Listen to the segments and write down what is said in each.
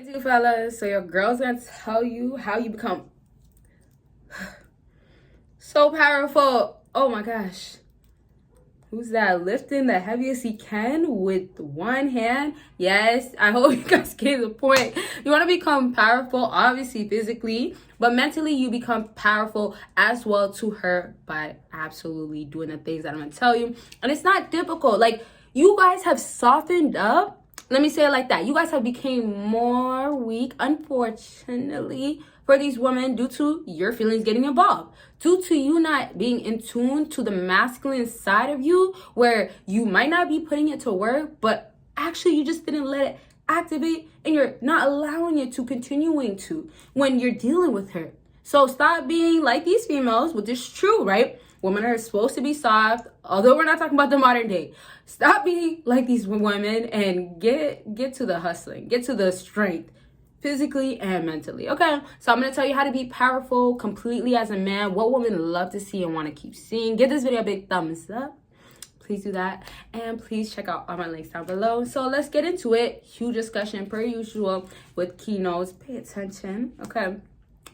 Hey, two fellas. So your girl's gonna tell you how you become so powerful. Oh my gosh. Who's that lifting the heaviest he can with one hand? Yes, I hope you guys get the point. You want to become powerful, obviously physically, but mentally you become powerful as well to her by absolutely doing the things that I'm going to tell you. And it's not difficult. Like, you guys have softened up. Let me say it like that. You guys have become more weak, unfortunately, for these women due to your feelings getting involved, due to you not being in tune to the masculine side of you, where you might not be putting it to work, but actually you just didn't let it activate, and you're not allowing it to continuing to when you're dealing with her. So stop being like these females, which is true, right? Women are supposed to be soft, although we're not talking about the modern day. Stop being like these women and get to the hustling, get to the strength, physically and mentally. Okay, so I'm gonna tell you how to be powerful completely as a man, what women love to see and want to keep seeing. Give this video a big thumbs up. Please do that, and please check out all my links down below. So let's get into it. Huge discussion per usual with keynotes. Pay attention. Okay,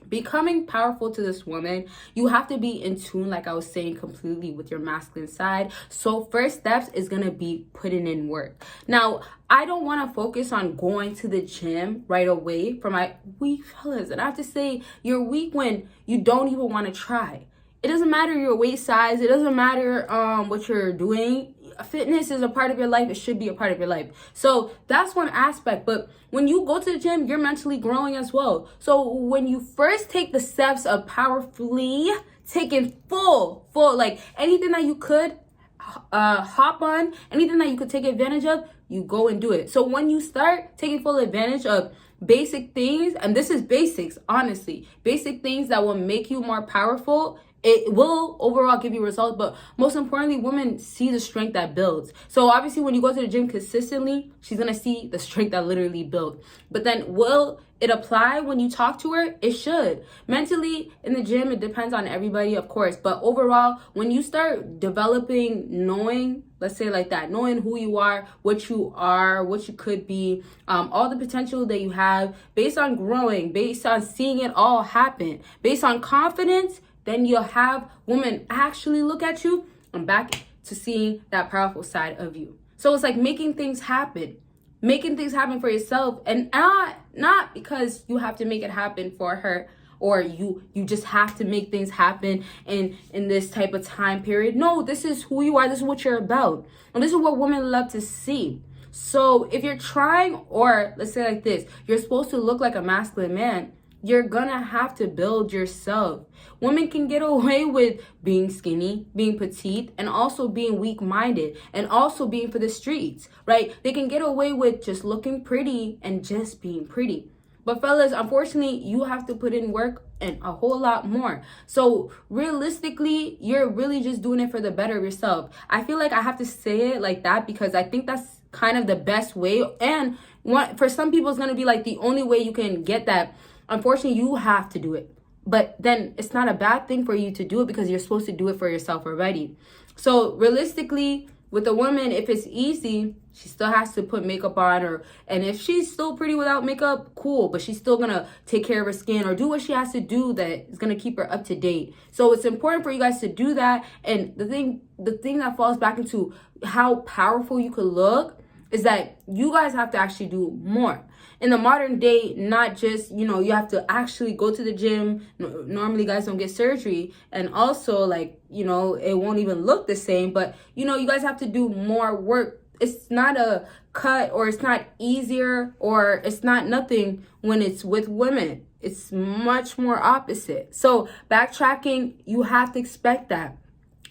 becoming powerful to this woman, you have to be in tune, like I was saying, completely with your masculine side. So first steps is gonna be putting in work. Now, I don't want to focus on going to the gym right away for my weak fellas, and I have to say, you're weak when you don't even want to try. It doesn't matter your weight size, it doesn't matter what you're doing. Fitness is a part of your life. It should be a part of your life. So that's one aspect. But when you go to the gym, you're mentally growing as well. So when you first take the steps of powerfully taking full, like anything that you could hop on, anything that you could take advantage of, you go and do it. So when you start taking full advantage of basic things, and this is basics, honestly, basic things that will make you more powerful, it will overall give you results. But most importantly, women see the strength that builds. So obviously when you go to the gym consistently, she's gonna see the strength that literally built. But then will it apply when you talk to her? It should. Mentally in the gym, it depends on everybody, of course, but overall, when you start developing, knowing, let's say like that, knowing who you are, what you could be, all the potential that you have, based on growing, based on seeing it all happen, based on confidence, then you'll have women actually look at you and back to seeing that powerful side of you. So it's like making things happen for yourself, and not because you have to make it happen for her, or you just have to make things happen in this type of time period. No, this is who you are. This is what you're about, and this is what women love to see. So if you're trying, or let's say like this, you're supposed to look like a masculine man, you're gonna have to build yourself. Women can get away with being skinny, being petite, and also being weak-minded, and also being for the streets, right? They can get away with just looking pretty and just being pretty. But fellas, unfortunately, you have to put in work and a whole lot more. So realistically, you're really just doing it for the better of yourself. I feel like I have to say it like that because I think that's kind of the best way. And for some people, it's gonna be like the only way you can get that. Unfortunately, you have to do it. But then it's not a bad thing for you to do it because you're supposed to do it for yourself already. So realistically, with a woman, if it's easy, she still has to put makeup on, and if she's still pretty without makeup, cool, but she's still gonna take care of her skin or do what she has to do that is gonna keep her up to date. So it's important for you guys to do that. And the thing that falls back into how powerful you could look is that you guys have to actually do more. In the modern day, not just, you have to actually go to the gym. Normally guys don't get surgery, and also like, it won't even look the same, but you guys have to do more work. It's not a cut, or it's not easier, or it's not nothing when it's with women. It's much more opposite. So backtracking, you have to expect that.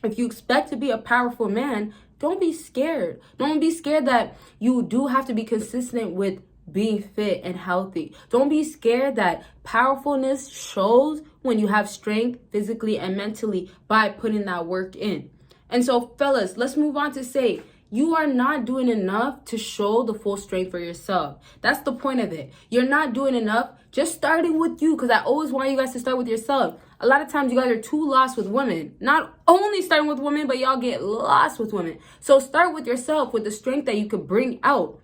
If you expect to be a powerful man, don't be scared. Don't be scared that you do have to be consistent with being fit and healthy. Don't be scared that powerfulness shows when you have strength physically and mentally by putting that work in. And so fellas, let's move on to say, you are not doing enough to show the full strength for yourself. That's the point of it. You're not doing enough just starting with you, because I always want you guys to start with yourself. A lot of times you guys are too lost with women. Not only starting with women, but y'all get lost with women. So start with yourself, with the strength that you could bring out.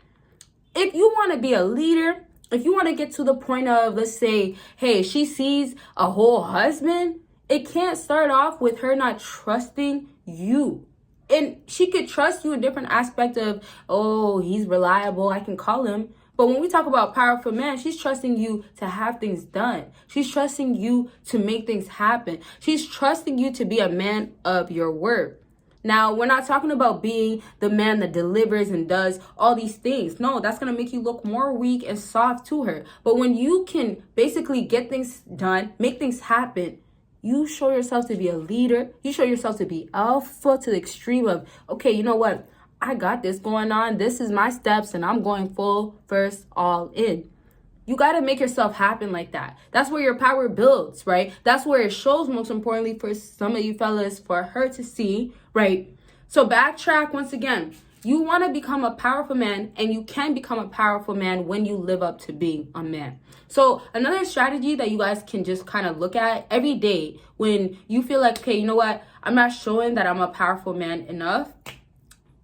If you want to be a leader, If you want to get to the point of, let's say, hey, she sees a whole husband, it can't start off with her not trusting you. And she could trust you in different aspect of, oh, he's reliable, I can call him. But when we talk about powerful man, she's trusting you to have things done. She's trusting you to make things happen. She's trusting you to be a man of your word. Now, we're not talking about being the man that delivers and does all these things. No, that's going to make you look more weak and soft to her. But when you can basically get things done, make things happen, you show yourself to be a leader. You show yourself to be alpha to the extreme of, okay, you know what? I got this going on. This is my steps and I'm going full first all in. You got to make yourself happen like that. That's where your power builds, right? That's where it shows, most importantly, for some of you fellas, for her to see, right? So backtrack once again. You want to become a powerful man, and you can become a powerful man when you live up to being a man. So another strategy that you guys can just kind of look at every day when you feel like, okay, you know what? I'm not showing that I'm a powerful man enough.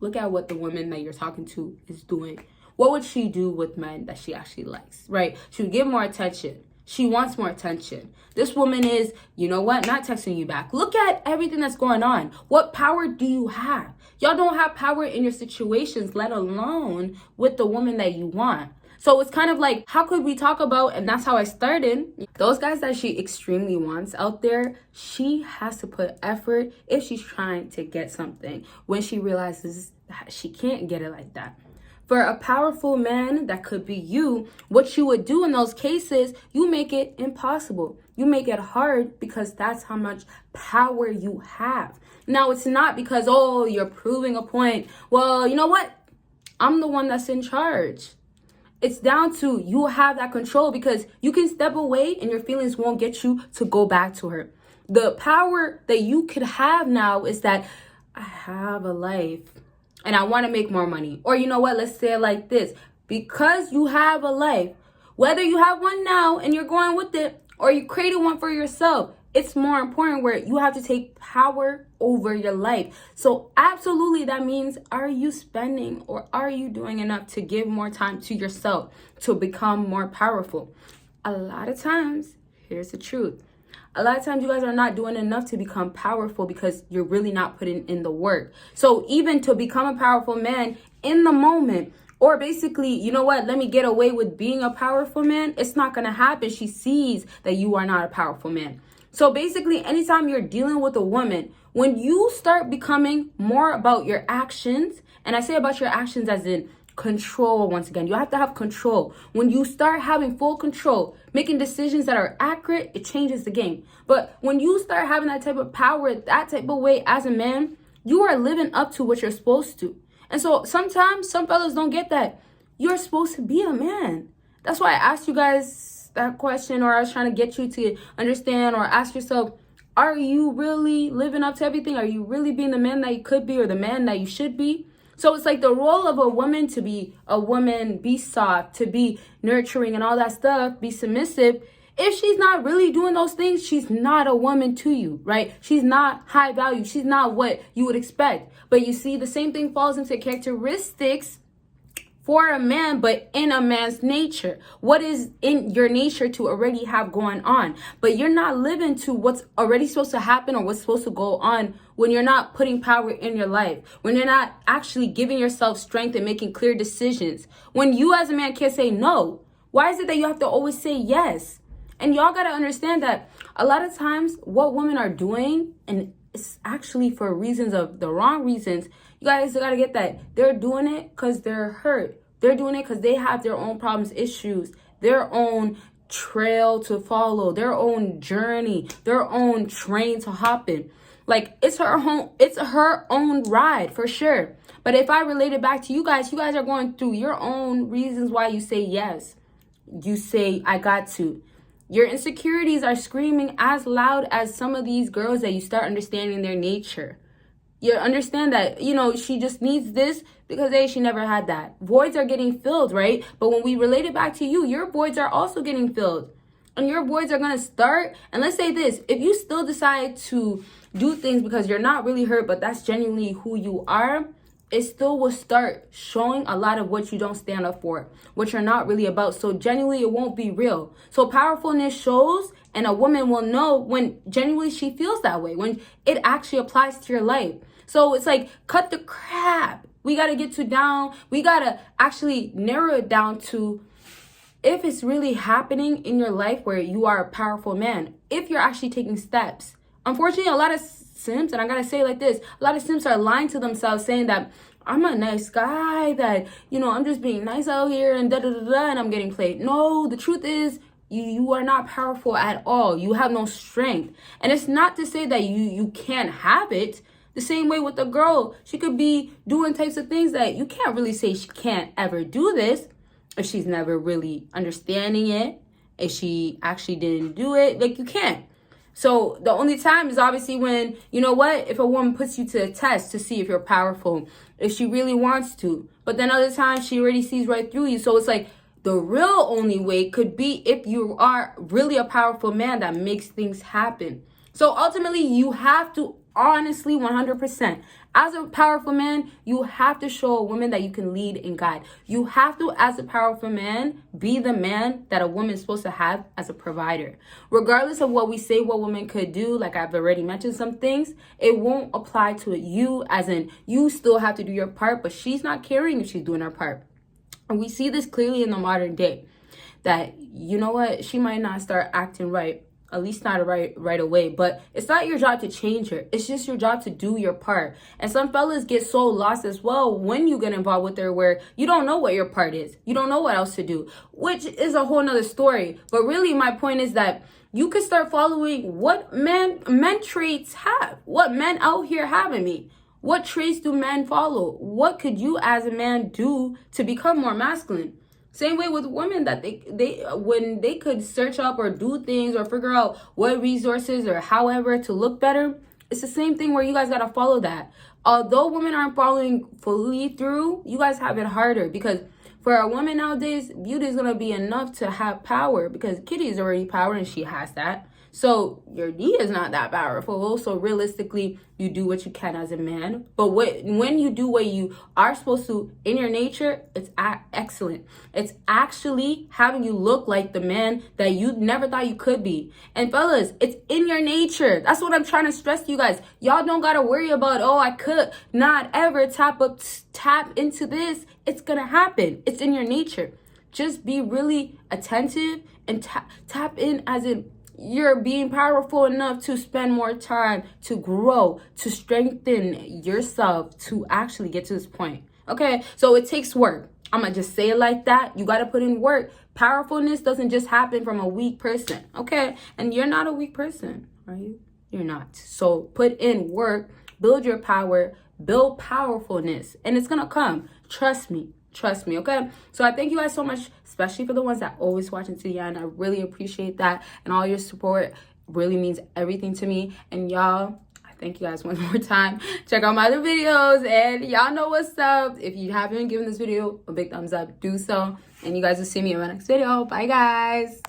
Look at what the woman that you're talking to is doing. What would she do with men that she actually likes, right? She would give more attention. She wants more attention. This woman is, you know what, not texting you back. Look at everything that's going on. What power do you have? Y'all don't have power in your situations, let alone with the woman that you want. So it's kind of like, how could we talk about, and that's how I started, those guys that she extremely wants out there, she has to put effort if she's trying to get something when she realizes that she can't get it like that. For a powerful man, that could be you, what you would do in those cases, you make it impossible. You make it hard because that's how much power you have. Now, it's not because, oh, you're proving a point. Well, you know what? I'm the one that's in charge. It's down to you have that control because you can step away and your feelings won't get you to go back to her. The power that you could have now is that I have a life and I want to make more money. Or you know what? Let's say it like this. Because you have a life, whether you have one now and you're going with it or you created one for yourself, it's more important where you have to take power over your life. So absolutely, that means, are you spending or are you doing enough to give more time to yourself to become more powerful? A lot of times, here's the truth. A lot of times you guys are not doing enough to become powerful because you're really not putting in the work. So even to become a powerful man in the moment, or basically, you know what, let me get away with being a powerful man, it's not going to happen. She sees that you are not a powerful man. So basically, anytime you're dealing with a woman, when you start becoming more about your actions, and I say about your actions as in control, once again, you have to have control. When you start having full control, making decisions that are accurate, it changes the game. But when you start having that type of power, that type of way as a man, you are living up to what you're supposed to. And so sometimes some fellas don't get that. You're supposed to be a man. That's why I asked you guys that question, or I was trying to get you to understand or ask yourself, are you really living up to everything? Are you really being the man that you could be or the man that you should be? So it's like the role of a woman to be a woman, be soft, to be nurturing and all that stuff, be submissive. If she's not really doing those things, she's not a woman to you, right? She's not high value. She's not what you would expect. But you see, the same thing falls into characteristics for a man, but in a man's nature. What is in your nature to already have going on? But you're not living to what's already supposed to happen or what's supposed to go on when you're not putting power in your life, when you're not actually giving yourself strength and making clear decisions. When you as a man can't say no, why is it that you have to always say yes? And y'all got to understand that a lot of times what women are doing, and it's actually for reasons of the wrong reasons, you guys got to get that. They're doing it because they're hurt. They're doing it because they have their own problems, issues, their own trail to follow, their own journey, their own train to hop in. Like, it's her own ride for sure. But if I relate it back to you guys are going through your own reasons why you say yes. You say, I got to. Your insecurities are screaming as loud as some of these girls that you start understanding their nature. You understand that, you know, she just needs this because, hey, she never had that. Voids are getting filled, right? But when we relate it back to you, your voids are also getting filled. And your voids are going to start. And let's say this, if you still decide to do things because you're not really hurt, but that's genuinely who you are, it still will start showing a lot of what you don't stand up for, what you're not really about. So genuinely, it won't be real. So powerfulness shows, and a woman will know when genuinely she feels that way, when it actually applies to your life. So it's like, cut the crap. We got to get to down. We got to actually narrow it down to if it's really happening in your life where you are a powerful man, if you're actually taking steps. Unfortunately, a lot of simps, and I gotta say it like this, a lot of simps are lying to themselves saying that I'm a nice guy, that, I'm just being nice out here and and I'm getting played. No, the truth is you are not powerful at all. You have no strength. And it's not to say that you can't have it. The same way with the girl, she could be doing types of things that you can't really say she can't ever do this if she's never really understanding it, if she actually didn't do it. Like, you can't. So the only time is obviously when, if a woman puts you to a test to see if you're powerful, if she really wants to. But then other times she already sees right through you. So it's like the real only way could be if you are really a powerful man that makes things happen. So ultimately, you have to honestly 100%. As a powerful man, you have to show a woman that you can lead and guide. You have to, as a powerful man, be the man that a woman is supposed to have as a provider. Regardless of what we say what women could do, like I've already mentioned some things, it won't apply to you, as in you still have to do your part, but she's not caring if she's doing her part. And we see this clearly in the modern day, that, she might not start acting right, at least not right away, but it's not your job to change her. It's just your job to do your part. And some fellas get so lost as well when you get involved with her, where you don't know what your part is. You don't know what else to do, which is a whole nother story. But really, my point is that you could start following what men traits have, what men out here have in me. What traits do men follow? What could you as a man do to become more masculine? Same way with women, that they when they could search up or do things or figure out what resources or however to look better, it's the same thing where you guys got to follow that. Although women aren't following fully through, you guys have it harder, because for a woman nowadays, beauty is going to be enough to have power, because Kitty is already power and she has that. So your D is not that powerful. So realistically, you do what you can as a man. But when you do what you are supposed to in your nature, it's excellent. It's actually having you look like the man that you never thought you could be. And fellas, it's in your nature. That's what I'm trying to stress to you guys. Y'all don't got to worry about, I could not ever tap into this. It's going to happen. It's in your nature. Just be really attentive and tap in, as in you're being powerful enough to spend more time, to grow, to strengthen yourself, to actually get to this point. Okay, so it takes work. I'm gonna just say it like that. You gotta put in work. Powerfulness doesn't just happen from a weak person. Okay, and you're not a weak person, are you? You're not. So put in work, build your power, build powerfulness, and it's gonna come. Trust me, okay? So I thank you guys so much, especially for the ones that always watch until the end. I really appreciate that, and all your support really means everything to me. And y'all, I thank you guys one more time. Check out my other videos, and y'all know what's up. If you haven't given this video a big thumbs up, do so, and you guys will see me in my next video. Bye, guys.